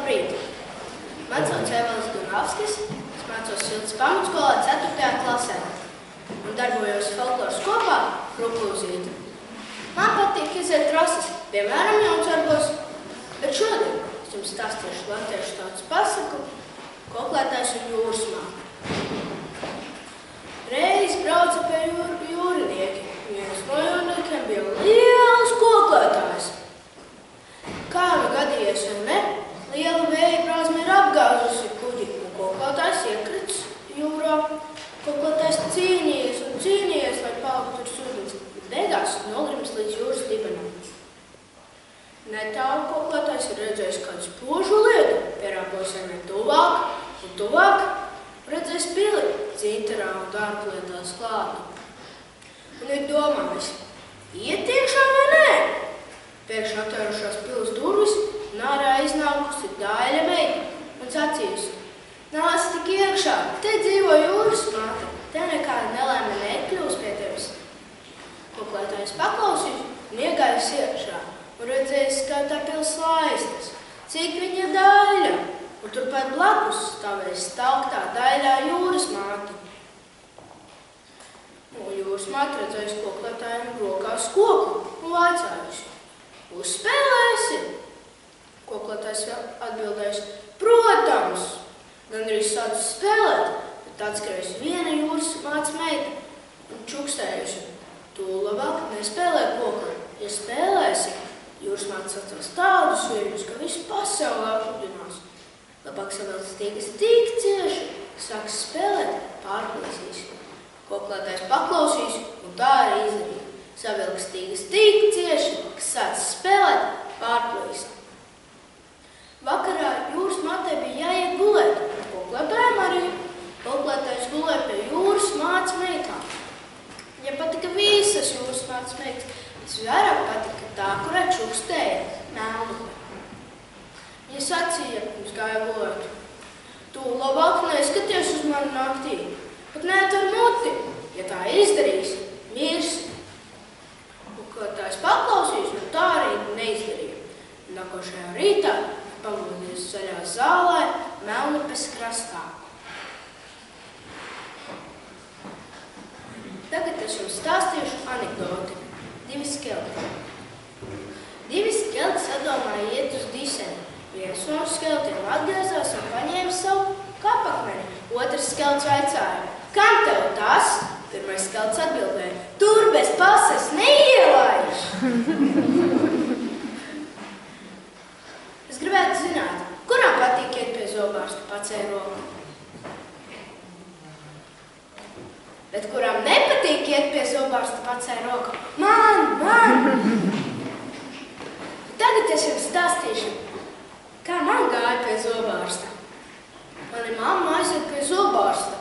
Labrīt! Man sauc Evalds Dunavskis, es mācos Siltas pamatskolā 4. klasē un darbojos folkloras kopā Ruklūzīte. Man patīk iziet trases, piemēram, Jaunsarbos, bet šodien es jums stāstīšu latviešu tautas pasaku Koklētājs un jūras māte. Reiz brauca pie jūrinieki. Viens no jūrniekiem bija liels koklētājs. Kā nu gadījies vai ne, liela vēja brāzme ir apgāzusi kuģi, un koklētājs iekrits jūrā. Koklētājs cīnījies un cīnījies, lai paliktu tur ūdens, bet beigās nogrims līdz jūras dibenam. Netālu koklētājs ir redzējis kādu spožu lietu, pierāpojis ar vien tuvāk un tuvāk, redzējis pili cintarā un dārglietās klātu. Un ir domājis, iet iekšā vai nē? Pēkšņi atvērušās pilis durvis un ārā iznākusi Daiļa meita un sacījusi: Nāc tik iekšā, te dzīvo jūras māte, te nekāda nelaime nekļūs pie tevis. Koklētājs paklausījis un iegājis iekšā un redzējis, kā tā pils laistas, cik viņa Daiļa, un turpat blakus stāvēs stalktā Daiļā jūras māte. Un jūras māte redzējis koklētājiem rokās koku un vaicājusi: Uzspēlēsi? Koklētājs atbildējis: Protams! Gandrīz sācis spēlēt, bet atskrējusi viena jūras mātes meita un čukstējusi: Tu labāk nespēlē koku. Ja spēlēsi, jūras māte sacels tādus viļņus, ka visu pasaulē apudinās. Labāk savelc stīgas tik cieši, sāks spēlēt, pārplīsīs. Koklētājs paklausīs un tā arī izdarīja. Savilk stīgas tik cieši, ka sācis spēlēt, pārplīsa. Vakarā jūras mātei bija jāiet gulēt, un koklētājiem arī. Koklētājs gulēja pie jūras mātes meitām. Viņam patika visas jūras mātes meitas, bet vairāk patika tā, kurā čukstēja melnukle. Viņa sacīja, pirms gāja gulēt: Tu labāk neskaties uz mani naktī, pat neatver muti. Ja tā izdarīsi, mirsi. Koklētājs paklausīs, un tā arī neizdarīja. Nākošajā rītā pamodies zaļā zālē Melnupes krastā. Tagad es jums stāstīšu anekdoti. Divi skeleti. Divi skeleti sadomāja iet uz diseni. Viens no skeletiem atgriezās un paņēma savu kapakmeni. Otrs skelets vaicāja: Kam tev tas? Pirmais skelets atbildēja: Tur bez pases neielaiž! Es gribētu zināt, kuram patīk iet pie zobārsta, pacēl roku. Bet kuram nepatīk iet pie zobārsta, pacēl roku. Man! Tagad es jums stāstīšu, kā man gāja pie zobārsta. Mani mamma aiziet pie zobārsta.